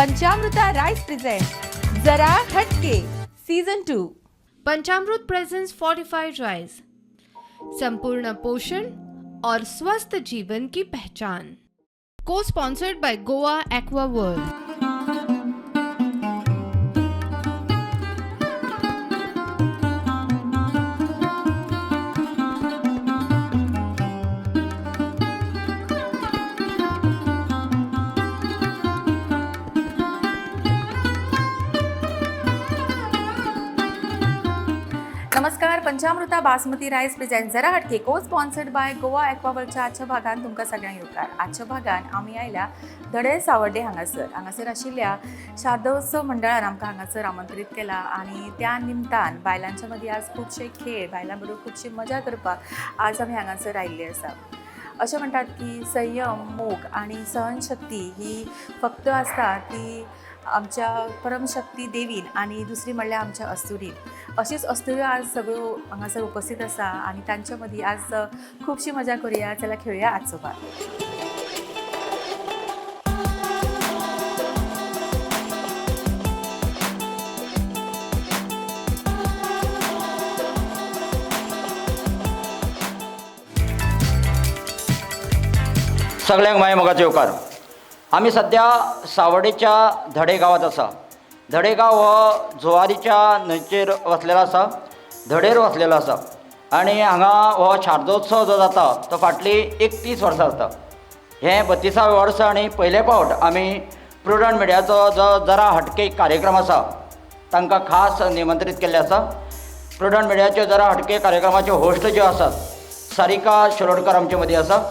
पंचामृता rice present जरा हटके season 2। पंचामृत presents fortified rice, संपूर्ण पोषण और स्वस्थ जीवन की पहचान। को sponsored by Goa aqua world. नमस्कार, पंचामृता बासमती रायस प्रेजेंट जरा हटके को स्पॉन्सर्ड बाय गोवा एक्वावर्ल्डच्या आजच्या भागान तुमकां सगळ्यांक येवकार। आजच्या भागान आमी आयल्या धडे सावर्डे हांगासर आशिल्ल्या शारदोत्सव मंडळान आमकां हांगासर आमंत्रीत केला आनी त्या निमतान बायलांच्या मदीं आज खुबशे खेळ, बायलां बरोबर खुबशी मजा करपाक आज आमी हांगासर आयिल्ले आसा। अशें म्हणटात की संयम, मोग आनी सहनशक्ती ही फक्त आसता ती आमच्या परमशक्ती देवीन आनी दुसरी म्हणल्यार आमच्या अस्तुरीन। अशीच अस्तुऱ्यो आज सगळ्यो हांगासर उपस्थित आसा आनी तांच्या मदीं आज खुबशी मजा करुया। चला खेळुया आजचो भाग। सगळ्यांक माय मोगाचो येवकार। आमी सध्या सावर्डेच्या धडे गांवांत आसा। धडे गांव हो जुवारीच्या न्हंयचेर वसलेलो आसा, धडेर वसलेलो आसा आनी हांगा हो शारदोत्सव जो जाता तो फाटली 31 वर्सां जाता। हें 32वें वर्स आनी पयले फावट आमी प्रुडंट मिडियाचो जो जरा हटके कार्यक्रम आसा तांकां खास निमंत्रीत केल्ले आसा। प्रुडंट मिडियाच्यो जरा हटके कार्यक्रमाच्यो होस्ट ज्यो आसात सारिका शिरोडकर आमचे मदीं आसा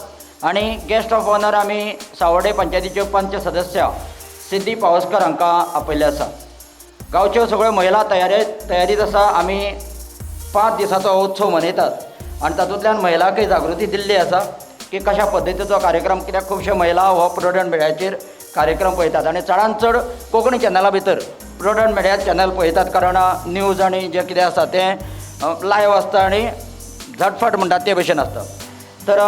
आनी गेस्ट ऑफ ऑनर आमी सावर्डे पंचायतीच्यो पंच सदस्य सिद्धी पावसकर हांकां आपयल्ले आसा। गांवच्यो सगळ्यो महिला तयारीत आसा। आमी 5 दिसाचो उत्सव मनयतात आनी तातूंतल्यान महिलांकय जागृती दिल्ली आसा की कशा पद्दतीचो कार्यक्रम, कित्याक खुबश्यो महिला हो प्रुडंट मिडियाचेर कार्यक्रम पळयतात आनी चडांत चड कोंकणी चॅनला भितर प्रुडंट मिडिया चॅनल पळयतात, कारण न्यूज आनी जें कितें आसा तें लायव्ह आसता आनी झटफट म्हणटात ते भशेन आसता। तर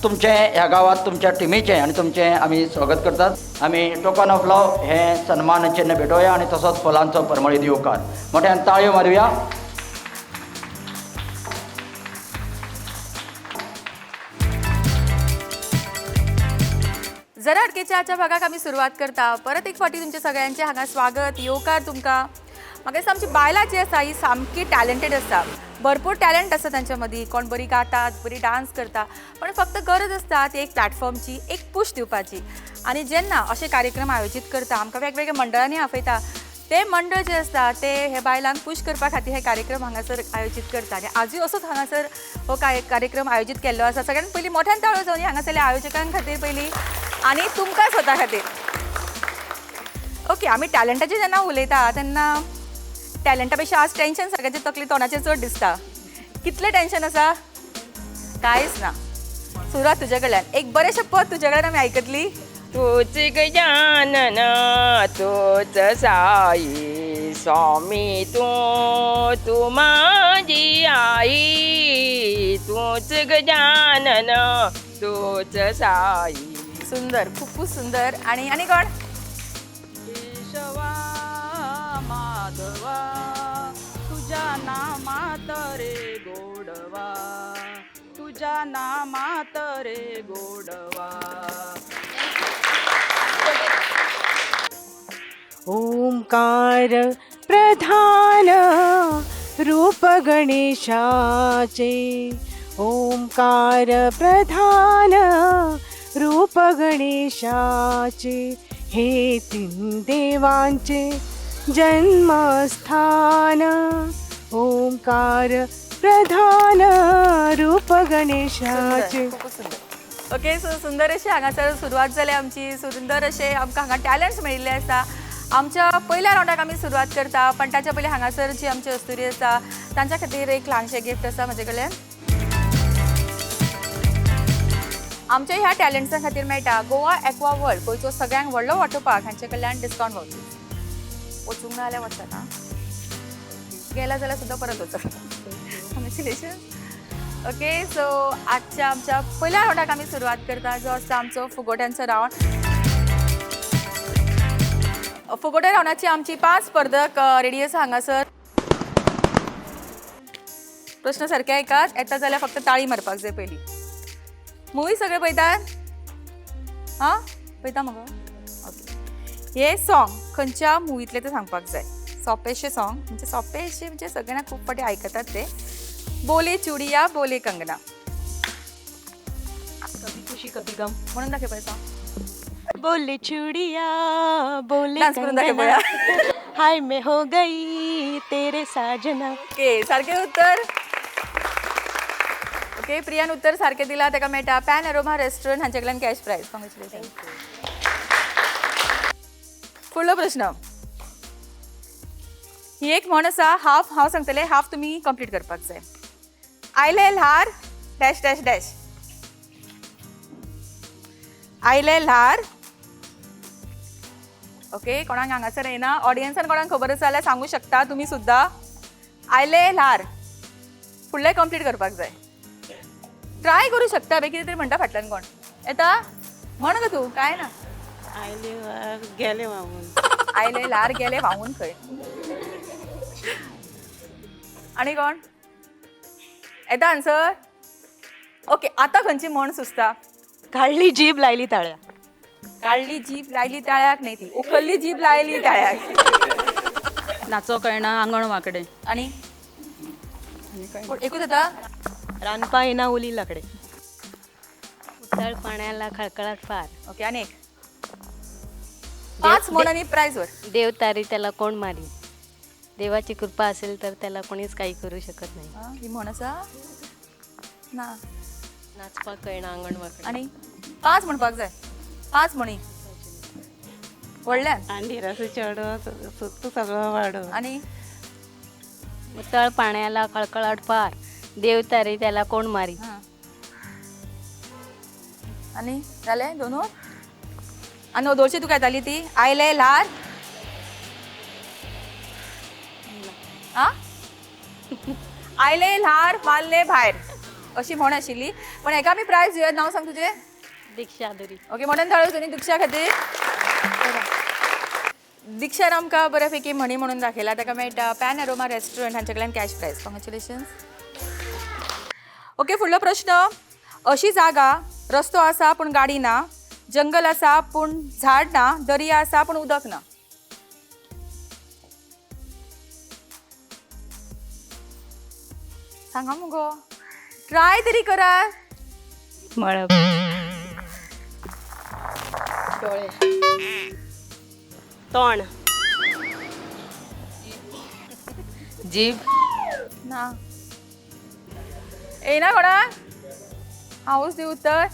तुमचें ह्या गांवांत तुमच्या टिमीचें आनी तुमचें आमी स्वागत करतात। आमी टोकन ऑफ लव हें सन्मान चिन्ह भेटोवया आनी तसोच फुलांचो परमळी दिवकार। मोठ्यान ताळयो मारुया। जरा हटकेच्या आजच्या भागाक आमी सुरवात करता। परत एक फावटी तुमच्या सगळ्यांचे हांगा स्वागत, येवकार तुमकां। म्हाका दिसता आमची बायलां जी आसा ही सामकी टॅलंटेड आसा, भरपूर टॅलंट आसा तांच्या मदीं। कोण बरी गातात, बरी डान्स करता, पण फक्त गरज आसता ती एक प्लॅटफॉर्मची, एक पुश दिवपाची। आनी जेन्ना अशे कार्यक्रम आयोजीत करता, आमकां वेगवेगळ्या मंडळांनी आपयता, ते मंडळ जे आसता ते हे बायलांक पुश करपा खातीर हे कार्यक्रम हांगासर आयोजीत करता। आनी आजूय असोच हांगासर हो कार्यक्रम आयोजीत केल्लो आसा। सगळ्यांत पयलीं मोठ्यान ताळयो जावन हांगासरल्या आयोजकां खातीर पयलीं आनी तुमकां स्वता खातीर। ओके, आमी टॅलंटाचेर जेन्ना उलयता तेन्ना टॅलंटा पेक्षा आज टेन्शन सगळ्यांच्या तकली तोंडाचेर चड दिसता। कितलें टेन्शन आसा? कांयच ना। सुरवात तुजे कडल्यान एक बरेंशें पद तुजे कडल्यान आमी आयकतली। तूच गजानन तूच साई स्वामी तू माझी आई, तूच गजानन तूच साई। सुंदर, खूप सुंदर। आणि कोण? केशवा माधवा तुझ्या नामात रे गोडवा, तुझ्या नामात रे गोडवा। ओंकार प्रधान रूप गणेशाचे, ओंकार प्रधान रूप गणेशाचे, हे 3 देवांचे जन्मस्थान, ओंकार प्रधान रूप गणेशाचे। खूप सुंदर। ओके, सो सुंदर अशी हांगासर सुरवात जाली आमची। सुंदर अशे आमकां हांगा टॅलंट्स मेळिल्ले आसा। आमच्या पहिल्या राउंडाक आमी सुरवात करता, पण ताच्या पयलीं हांगासर जी आमची अस्तुरी आसा तांच्या खातीर एक ल्हानशें गिफ्ट आसा म्हजे कडल्यान। आमच्या ह्या टॅलंट्सां खातीर मेळटा गोवा एक्वा वर्ल्ड, गोंयचो सगळ्यांत व्हडलो वॉटर पार्क, हांचे कडल्यान डिस्कावंट वावचर्स। वचूंक ना जाल्यार वचना, गेला जाल्यार सुद्दां परत वचप। कॉंग्रेच्युलेशन। ओके, सो आजच्या आमच्या पहिल्या राउंडाक आमी सुरवात करता, जो आसता आमचो फुगोट्यांचो राउंड। फुगोट्या रावणाची आमची 5 स्पर्धक रेडी आसा हांगासर. प्रश्न सारके आयकात, येता जाल्यार फक्त ताळी मारपाक जाय पयली. मुवी सगळे पळयतात? हां पळयता मगो. ओके. हे सॉंग खंयच्या मुवीतले ते सांगपाक जाय. सोंपेशें सॉंग म्हणजे सोंपेशें म्हणजे सगळ्यांना खूब फाटी आयकतात ते. बोले चुडिया बोले कंगना. कभी खुशी कभी गम. म्हणून दाखय पळय सॉंग. बोले चूड़िया बोले डान्स करून दाखय कंगना, पळया. हाय मैं हो गई तेरे साजना. ओके सारखे उत्तर. ओके प्रियान उत्तर सारखे दिला, ताका मेळटा पॅन अरोमा रेस्टॉरंट हांचे कडल्यान कॅश प्राइज. कॉंग्रॅच्युलेशन. फुडलो प्रश्न. ही एक म्हण आसा, हाफ हांव सांगतले, हाफ तुमी कंप्लीट करपाक जाय. आयले ल्हार डॅश डॅश डॅश. आयले ल्हार. ओके कोणाक हांगासर येना, ऑडियन्सान कोणाक खबर आसा जाल्यार सांगू शकता तुमी सुद्दां. आयले ल्हार फुडलें कंप्लीट करपाक जाय. ट्राय करूं शकता, बे कितें तरी म्हणटा फाटल्यान कोण येता. म्हण गो तूं, काय ना. आयले वार गेले वाहून. आयले ल्हार गेले व्हांवून खंय. आनी कोण येता आन्सर. ओके आतां खंयची म्हण सुचता. काढली जीभ लायली ताळ्या. काडली जीभ लायली ताळ्याक न्ही ती, उखल्ली जीभ लायली ताळ्याक. नाचो कळना आंगण वांकडे. आनी एकूच येता. रानपा येना उली लाकडे. उतळ पाण्याला खळखळाट फार. ओके आनी एक 5 म्हण आनी प्राइज वर. देव तारी त्याला कोण मारी. देवाची कृपा असेल तर त्याला कोणीच काही करू शकत नाही. ही म्हण आसा ना. नाचपाक कळना अंगण वाकडे. आनी 5 म्हणपाक जाय. 5 म्हणी व्हडल्यान. अंडी रस चढ सुत्त सगळं वाढ. आनी उतळ पाण्याला खळखळाट फार. देव तारी त्याला कोण मारी. आनी जाले दोनू. आनी ओदोळशी तुका येताली ती. आयले ल्हार. आ आयले ल्हार मारले भायर अशी म्हण आशिल्ली. पण हेका आमी प्रायज दिवया. नांव सांग तुजें. दीक्षा दुरी. ओके म्हणून धाडू तुमी दिक्षा खातीर. दिक्षान आमकां बऱ्यापैकी म्हणी म्हणून दाखयला, ताका मेळटा पॅन अरोमा रेस्टॉरंट हांचे कडल्यान कॅश प्राइज. कॉंग्रॅच्युलेशन्स. ओके फुडलो प्रश्न. अशी जागा रस्तो आसा पूण गाडी ना, जंगल आसा पूण झाड ना, दर्या आसा पूण उदक ना. सांगा मुगो, ट्राय तरी करा. मळब. तोंड. जीभ. ना येना कोणा. हांवूच दी उत्तर.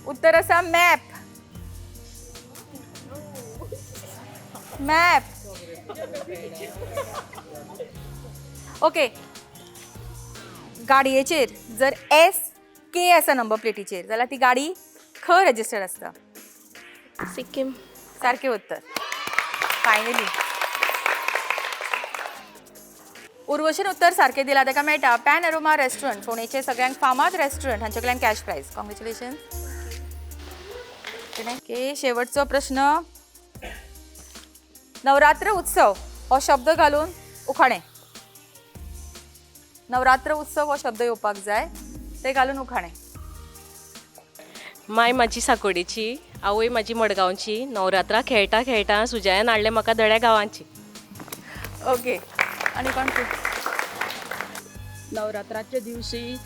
उत्तर आसा मॅप. मॅप. ओके गाडयेचेर जर SK आसा नंबर प्लेटीचेर जाल्यार ती गाडी खंय रजिस्टर्ड आसता. सिक्कीम. सारकें उत्तर. फायनली उर्वशीन उत्तर सारकें दिला, ताका मेळटा पॅन अरोमा रेस्टॉरंट, फोंडेचे सगळ्यांत फामाद रेस्टॉरंट हांचे कडल्यान कॅश प्राइज. कॉंग्रॅच्युलेशन. ओके शेवटचो प्रश्न. नवरात्र उत्सव हो शब्द घालून उखाणे. नवरात्र उत्सव हो शब्द येवपाक जाय, ते घालून उखाणे. माय म्हाजी साकोडेची, आवय म्हाजी मडगांवची, नवरात्रा खेळटा खेळटा सुजयान हाडले म्हाका दड्या गांवांची. ओके आनी कोण तूं. नवरात्राच्या दिवशी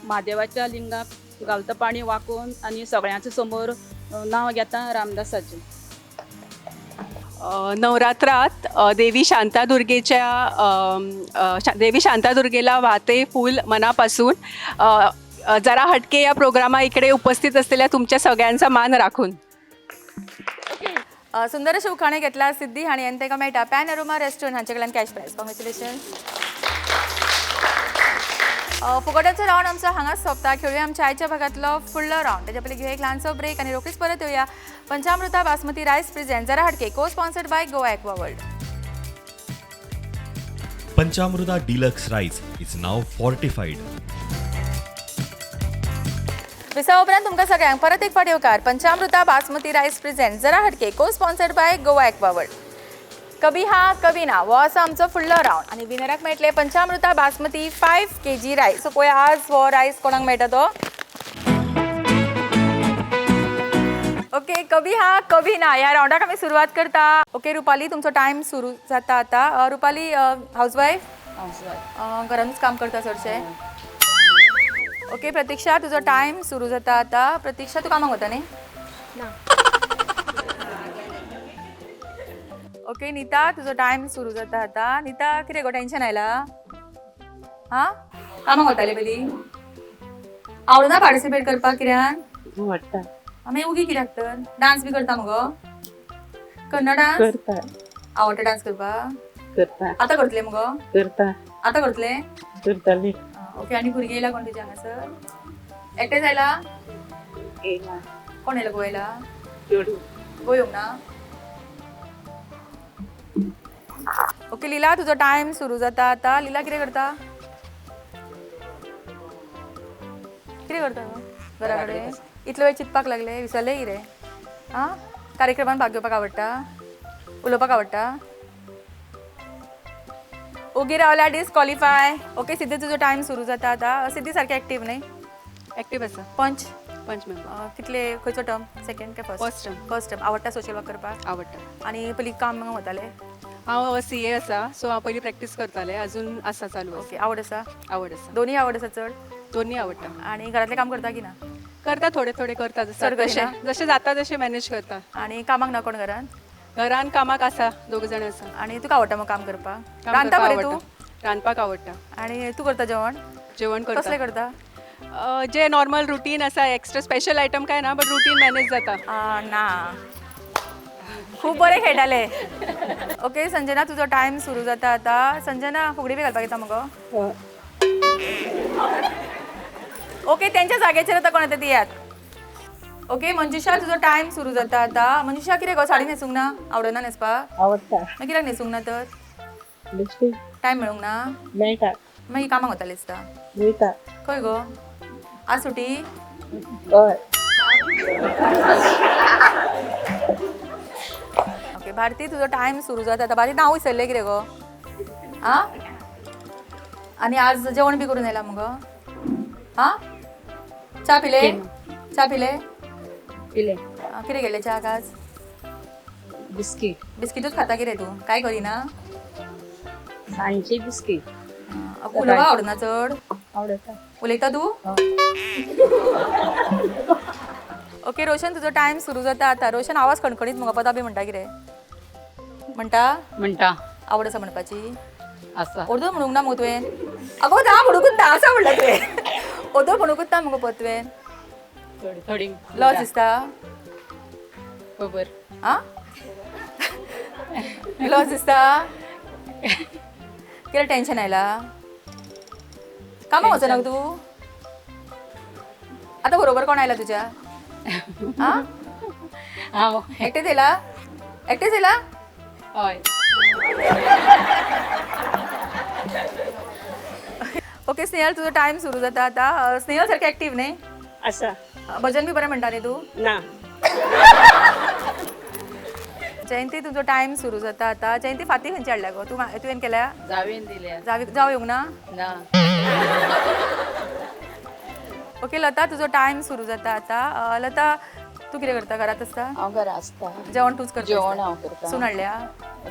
महादेवाच्या लिंगाक घालता पाणी वाकून आणि सगळ्यांच्या समोर नाव घेता रामदासाचें. नवरात्रात देवी शांतादुर्गेला वाहते फूल मनापासून. जरा हटके या प्रोग्रामा इकडे उपस्थित असलेल्या तुमच्या सगळ्यांचा मान राखून. सुंदर असे उखाणे घेतला सिद्धी हाणी आनी ताका मेळटा पॅन अरोमा रेस्टॉरंट हांचे कडल्यान कॅश प्राइज. कॉंग्रॅच्युलेशन. फुगड्याचो रावंड आमचो हांगाच सोंपता. खेळुया आमच्या आयच्या भागातलो फुडलो रावंड. ताच्या पयलीं घेवया एक ल्हानसो ब्रेक आनी रोखडीच परत येवया. पंचामृता बासमती रायस प्रेझेंट जरा हटके को sponsored by Goa aqua world. Panchamruta Deluxe Rice is now fortified. Visa उपरांत तुमकां सगळ्यांक परत एक फावट येवकार पंचामृता बासमती रायस प्रेझेंट जरा हटके को स्पॉन्सर्ड बाय गोवा एक्वावर्ल्ड. कभी हा कभी ना हो असो आमचो फुडलो रावंड आनी विनराक मेळटले पंचामृता बासमती 5 kg रायस. सो पळय आज हो रायस कोणाक मेळटा तो. ओके, कभी हा कभी ना ह्या रावंडाक आमी सुरवात करता. ओके रुपाली, तुमचो टायम सुरू जाता आतां. रुपाली हाऊसवायफ घरानूच काम करता चडशें. ओके प्रतीक्षा, तुजो टायम सुरू जाता आतां. प्रतीक्षा, तू कामाक वता न्ही? ओके नीता, तुजो टायम सुरू जाता आतां. नीता, कितें गो टेन्शन आयला? हां, कामाक वताले पयली? आवडना पार्टिसिपेट करपाक कित्याक? वाटता आमी उगी कित्याक तर? डान्स बी करता मगो? करना डान्स? करता आवडटा डान्स करपाक? करता आतां करतले मगो? करता आतां करतले? करताली ओके, आनी भुरगीं येयला कोण तुज्या हांगासर? एकटेच आयला? येयला कोण येयला गो येयला? चेडू गो येवंक ना? ओके लीला, तुजो टायम सुरू जाता आतां. लीला कितें करता? कितें करता गो घरा कडेन? इतलो वेळ चिंतपाक लागले, विसरले कितें? आं, कार्यक्रमान भाग घेवपाक आवडटा? उलोवपाक आवडटा? ओगी रावल्या डिस्क्वॉलिफाय. ओके सिद्धी, तुजो टायम सुरू जाता आतां. सिद्धी सारकी एक्टीव न्ही? ॲक्टिव्ह आसा पंच पंच मेंबर. कितले खंयचो टर्म? सेकंड काय first? First term. First term. आवडटा सोशल वर्क करपाक? आवडटा. आनी पयलीं काम वताले? हांव CA आसा, सो हांव पयलीं प्रॅक्टीस करतालें, अजून आसा चालू ओके, आवड आसा? आवड आसा. दोन्ही आवड आसा चड? दोन्ही आवडटा. आणि घरातले काम करता की ना? करता थोडे थोडे करता चड करिना? जशें जशें जाता तशें मॅनेज करता. आणि कामाक ना कोण घरान? घरान कामाक आसा, दोग जाण आसा. आणि तुका आवडटा मग काम करपाक? काम रांदता करपाक बरें तूं? आवडटा. रांदपाक आवडटा. आणि तू करता जेवण? जेवण कसलें करता. करता? जे नॉर्मल रुटीन आसा, एक्स्ट्रा स्पेशल आयटम काय ना, बट रुटीन मॅनेज जाता. ना, खूप बरे खेळटाले. ओके संजना, तुजो टायम सुरू जाता आतां. संजना, फुगडी बी घालपाक येता मगो? ओके, त्यांच्या जाग्याचेर आतां कोण येता ती याद. ओके मंजुषा, तुजो टायम सुरू जाता आतां. मंजुषा, कितें गो साडी न्हेसूंक ना? आवडना न्हेसपाक? आवडटा मागीर कित्याक न्हेसूंक ना तर? बेश्टी टायम मेळूंक ना? मेळटा मागीर कामाक वताले दिसता. वयता खंय गो? आज सुटी? हय ओके भारती, तुजो टायम सुरू जाता आतां. भारती, नांव विसरलें कितें गो? आं, आनी आज जेवण बी करून येयला मगो? आं, च्या पिले? च्या पिले? पिले कितें केलें च्याक आज? बिस्कीट बिस्किटूच खाता कितें तूं? काय करिना? सांजची बिस्कीट उलोवपाक आवडना चड? आवडटा उलयता तूं? ओके रोशन, तुजो टायम सुरू जाता आतां. रोशन, आवाज खणखणीत मगो. पदा बी म्हणटा कितें? म्हणटा? आवड आसा म्हणपाची? आसा ओर्दो म्हणूंक ना मगो तुवें? आगो ना म्हणूंकूच ना आसा म्हणटा तुवें. ओर्दो म्हणूंकूच ना मगो पद तुवें. थोडी थोडी लॉस दिसता? खबर आं, लॉस दिसता? कितें टेन्शन आयला? कामाक वचना तूं? आतां बरोबर कोण आयला तुज्या? आं, हांव एकटेच येयला? एकटेच येयला? हय ओके स्नेहल, तुजो टायम सुरू जाता आतां. स्नेहल सारकी एक्टीव न्ही? आसा भजन बी बरें म्हणटा न्ही तूं? ना जयंती, तुजो टायम सुरू जाता आतां. जयंती, फाती खंयची हाडल्या गो? तुवें केल्या? जावेन दिल्या जाव येवंक ना? ना ओके लता, तुजो टायम सुरू जाता आतां. लता, तू कितें करता? घरात आसता? हांव घरा आसता जेवण तूच करता? जेवण हांव करता सून हाडल्या?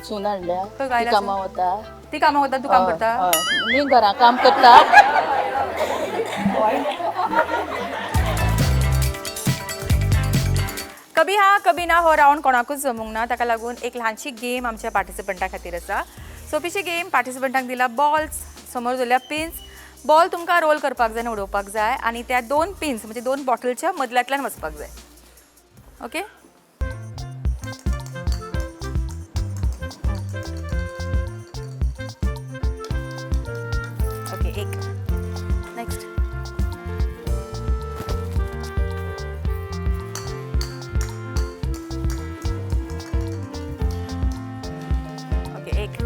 सून हाडल्या खंय गायला ती कामां वता ती कामां वता, तू काम करता? हय मी घरा काम करता. कभी हा कभी ना हो रावंड कोणाकूच जमूंक ना. ताका लागून एक ल्हानशी गेम आमच्या पार्टिसिपंटां खातीर आसा. सोपीशी गेम. पार्टिसिपंटांक दिला बॉल्स, समोर दवरल्या पिन्स. बॉल तुमकां रोल करपाक जाय आनी उडोवपाक जाय आनी त्या 2 पिन्स म्हणजे 2 बॉटलच्या मदल्यांतल्यान वचपाक जाय. ओके, ओके एक. नेक्स्ट. ओके एक.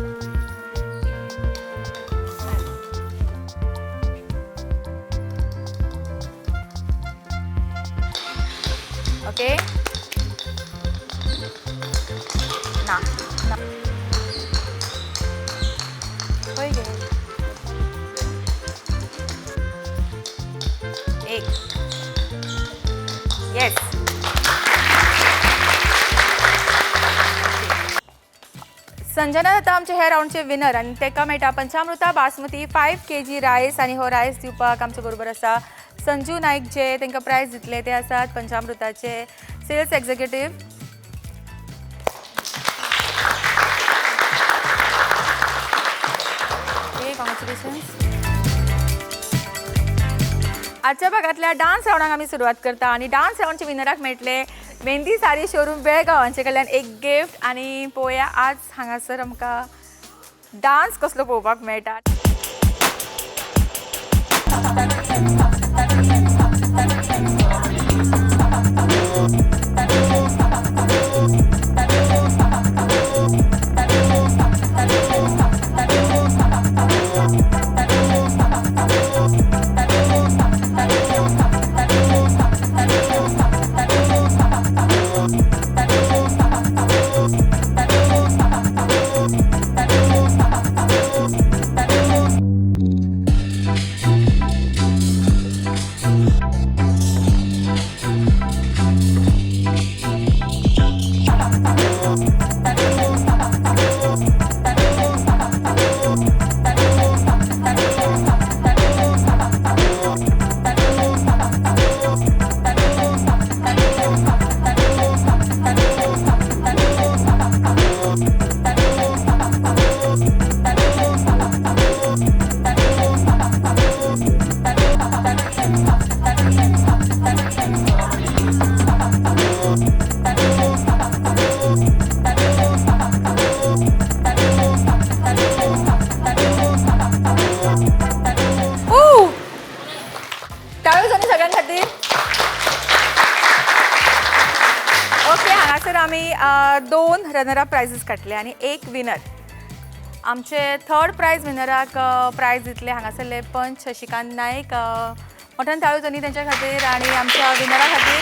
ओके ना ना होय गे एक येस संजना जाता आमचे हे राऊंडचे विनर आणि तेका मेळटा पंचामृता बासमती 5 kg रायस आणि हो रायस दिवपाक आमचे बरोबर आसा संजू नाईक जे तांकां प्रायज दितले ते आसात पंचामृताचे सेल्स एक्झिक्युटीव. कॉंग्रॅच्युलेशन्स. आजच्या भागातल्या डान्स राऊंडाक आमी सुरवात करता आणि डान्स राऊंडचे विनराक मेळटले मेहंदी साडी शोरूम बेळगांव हांचे कडल्यान एक गिफ्ट आणि पळोवया आज हांगासर आमकां डान्स कसलो पळोवपाक मेळटा. ओके हांगासर आमी 2 रनरअप प्रायजीस काडले आणि 1 विनर. आमचे थर्ड प्रायज विनराक प्रायज दितले हांगासरले पंच शशिकांत नाईक. मोठ्यान ताळयो जाणी तेंच्या खातीर आणि आमच्या विनरा खातीर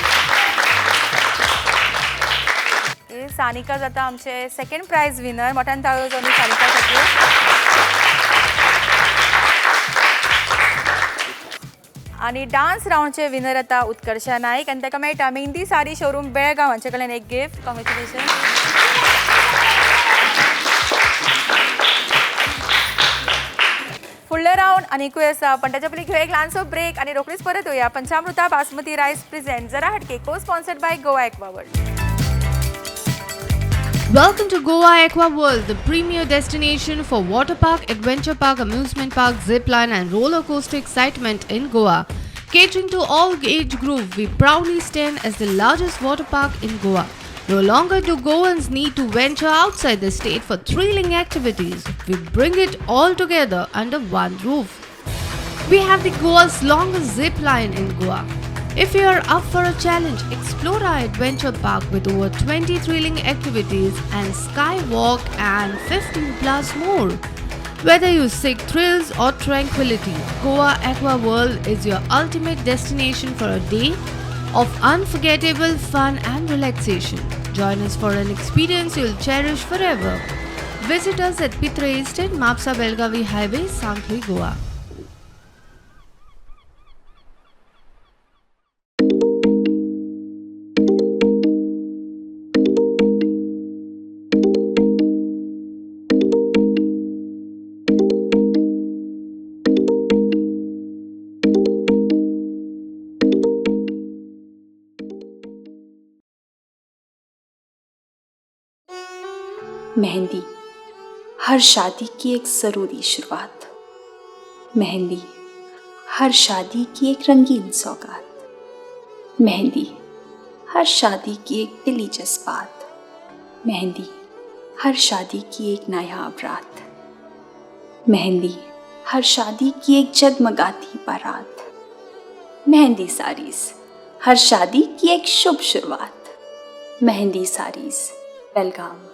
सानिका जाता आमचे सेकंड प्रायज विनर. मोठ्यान ताळयो जाणी सानिका खातीर. आणि डान्स राऊंडचे विनर आता उत्कर्षा नाईक आणि ताका मेळटा मेहंदी साडी शोरूम बेळगांव हांचे कडल्यान एक गिफ्ट. कॉंग्रॅच्युलेशन. फुडले राऊंड आनीकूय आसा पण ताच्या पयलीं घेवया एक ल्हानसो ब्रेक आणि रोखडीच परत येवया. पंचामृता बासमती रायस प्रेझेंट जरा हटके को sponsored by Goa aqua world. Welcome to Goa Aqua World, the premier destination for water park, adventure park, amusement park, zip line and roller coaster excitement in Goa. Catering to all age group, we proudly stand as the largest water park in Goa. No longer do Goans need to venture outside the state for thrilling activities. We bring it all together under one roof. We have the Goa's longest zip line in Goa. If you are up for a challenge, explore our adventure park with over 20 thrilling activities and skywalk and 15 plus more. Whether you seek thrills or tranquility, Goa Aqua World is your ultimate destination for a day of unforgettable fun and relaxation. Join us for an experience you'll cherish forever. Visit us at Pitra Estate, Mapsa Belgavi Highway, Sangli, Goa. Mehndi हर शादी की एक ज़रूरी शुरुआत. मेहंदी हर शादी की एक रंगीन सौगात. मेहंदी हर शादी की एक दिली जज्बात. मेहंदी हर शादी की एक नायाब रात. मेहंदी हर शादी की एक जगमगाती बारात. मेहंदी साड़ीज़ हर शादी की एक शुभ शुरुआत. मेहंदी साड़ीज़ बेलगाम.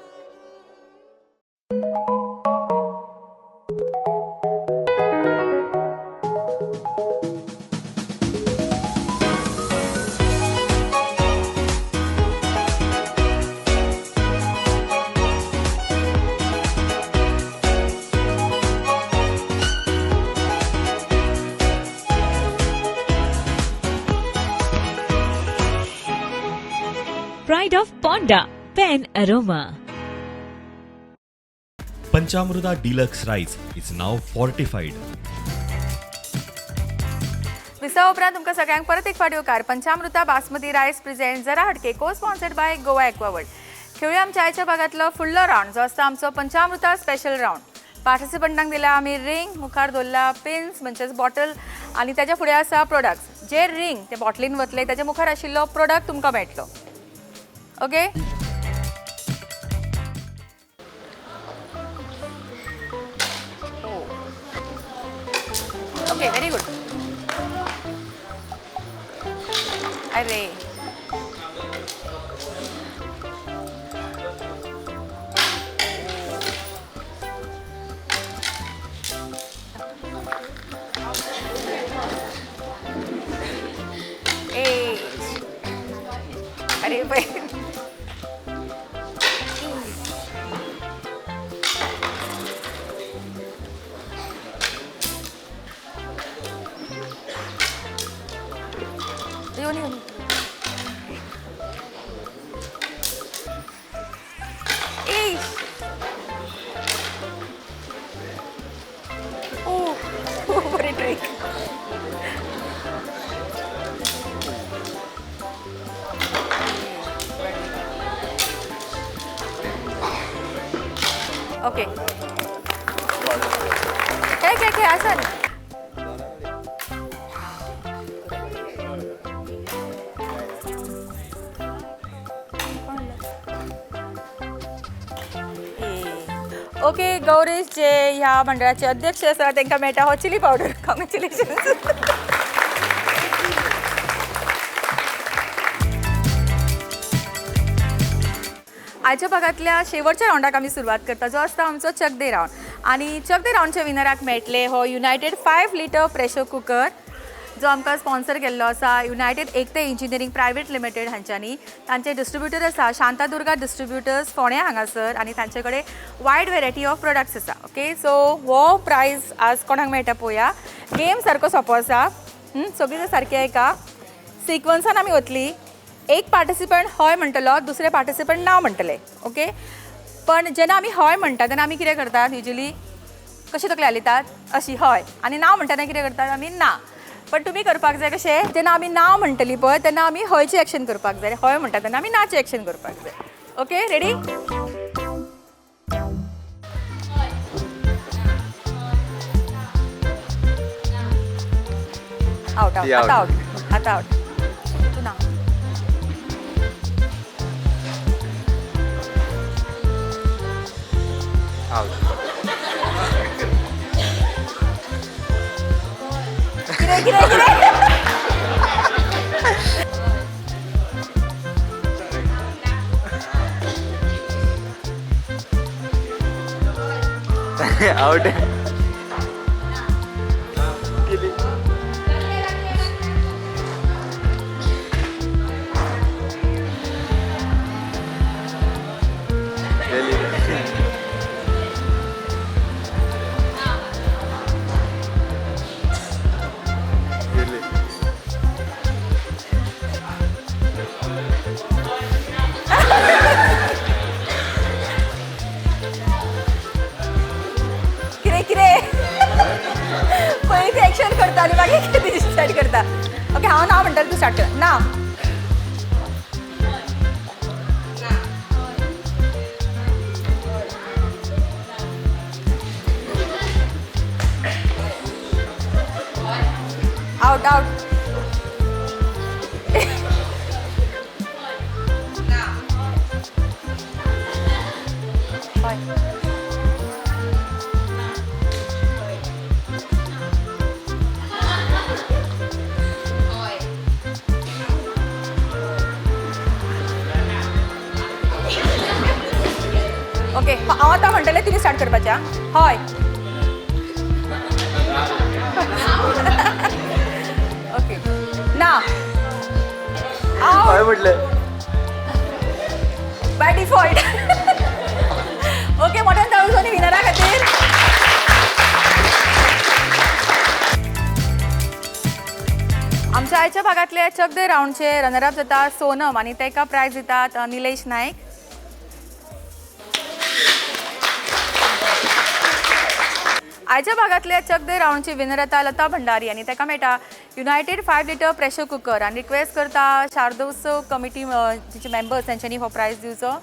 pride of Ponda Pen Aroma. Panchamruta Deluxe Rice is now fortified. Visa उपरांत तुमकां सगळ्यांक परत एक फावटी येवकार पंचामृता बासमती रायस प्रेझेंट जरा हटके को स्पॉन्सर्ड बाय गोवा एक्वावर्ल्ड. खेळूया आमच्या आयच्या भागातलो फुडलो रावंड जो आसता आमचो पंचामृता स्पेशल रावंड. पार्टिसिपंटांक दिला आमी रिंग, मुखार दवरला पिन्स म्हणजेच बॉटल आनी ताच्या फुडें आसा प्रोडक्ट्स. जे रिंग ते बॉटलीन वतले ताच्या मुखार आशिल्लो प्रोडक्ट तुमकां मेळटलो. ओके. Okay very good. अरे ए अरे बाई येऊन येऊन ए ओ बरी ट्रिक. ओके काय असं ओके. गौरीश जे ह्या मंडळाचे अध्यक्ष आसा तांकां मेळटा हो चिली पावडर. कॉंग्रॅच्युलेशन्स. आयच्या भागातल्या शेवटच्या रावंडाक आमी सुरवात करता जो आसता आमचो चक दे रावंड. आनी चक दे रावंडच्या विनराक मेळटले हो युनायटेड 5 लिटर प्रेशर कुकर जो आमकां स्पॉन्सर केल्लो आसा युनायटेड एकते इंजिनियरींग प्रायवेट लिमिटेड हांच्यांनी. तांचे डिस्ट्रिब्युटर आसा शांतादुर्गा डिस्ट्रिब्युटर्स फोंड्या हांगासर आनी तांचे कडेन वायड वेरायटी ऑफ प्रोडक्ट्स आसा. ओके. सो हो प्रायज आज कोणाक मेळटा पळोवया. गेम सारको सोंपो आसा. सगळीं सारकें आयका. सिक्वन्सान आमी वतली. एक पार्टिसिपंट हय म्हणटलो, दुसरे पार्टिसिपंट ना म्हणटले. ओके. पण जेन्ना आमी हय म्हणटा तेन्ना आमी कितें करतात युजली कशी तकली हालयतात अशी हय आनी ना म्हणटना कितें करतात आमी ना. पण तुमी करपाक जाय कशें जेन्ना आमी ना म्हणटली पळय तेन्ना आमी हयची एक्शन करपाक जाय. हय म्हणटा तेन्ना आमी नाची एक्शन करपाक जाय. ओके. रेडी. आउट आउट आता आउट आता आउट. तू ना किरे किरे किरे आउट. किरे किरे पळय ती एक्शन करता आनी मागीर कितें स्टार्ट करता. ओके. हांव ना म्हणटलें तूं स्टार्ट कर. ना आउट आउट. ओके. हांव आतां म्हणटलें तुमी स्टार्ट करपाचें. हय. ओके. ना हय म्हटलें. By default. ओके. मोठ्यान ताळयो विनरा खातीर. आमच्या आयच्या भागातले चक दे राऊंडचे रनरअप जाता सोनम आणि ताका प्रायज दितात निलेश नाईक. आयच्या भागातले चक दे राऊंडची विनर येता लता भंडारी आणि ताका मेळटा युनायटेड 5 लिटर प्रेशर कुकर आणि रिक्वेस्ट करता शारदोत्सव कमिटी जिचे मेंबर्स तेंच्यांनी हो प्रायज दिवचो.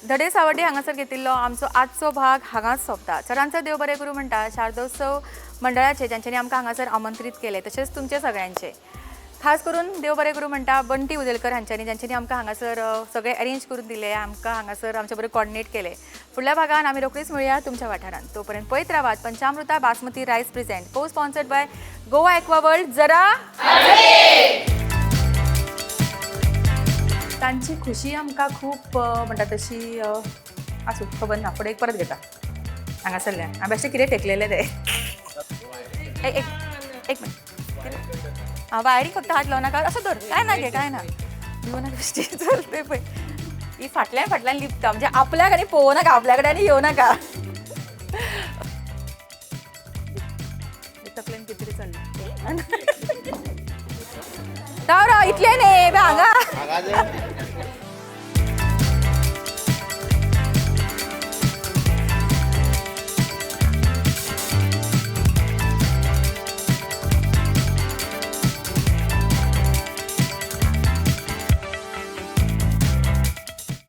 धडे सावड्डे हांगासर घेतिल्लो आमचो आजचो भाग हांगाच सोंपता. सरांचो देव बरें करूं म्हणटा शारदोत्सव मंडळाचे जांच्यांनी आमकां हांगासर आमंत्रीत केले तशेंच तुमचे सगळ्यांचे. खास करून देव बरें करूं म्हणटा बंटी उदेलकर हांच्यांनी जांच्यांनी आमकां हांगासर सगळें अरेंज करून दिले आमकां हांगासर आमचे बरें कॉर्डिनेट केले. फुडल्या भागान आमी रोखडीच मेळुया तुमच्या वाठारांत. तोपर्यंत पळयत रावात पंचामृता बासमती रायस प्रेझेंट को sponsored by Goa aqua world. जरा तांची खुशी आमकां खूब म्हणटा तशी आसूं खबर ना फुडें एक परत घेता हांगासरल्यान. हांवें बेश्टे कितें टेकलेले ते एक मिनट हांव वायरी फक्त हात लावं नाका असो धर काय ना गे काय ना दिवं नाका बेश्टे चल ते पळय ही फाटल्यान लिपता म्हणजे आपल्या कडेन पळोवं नाका आपल्या कडेन आनी येवं नाका. तकलेन कितें तरी चल्लें राव इतलें न्ही हांगा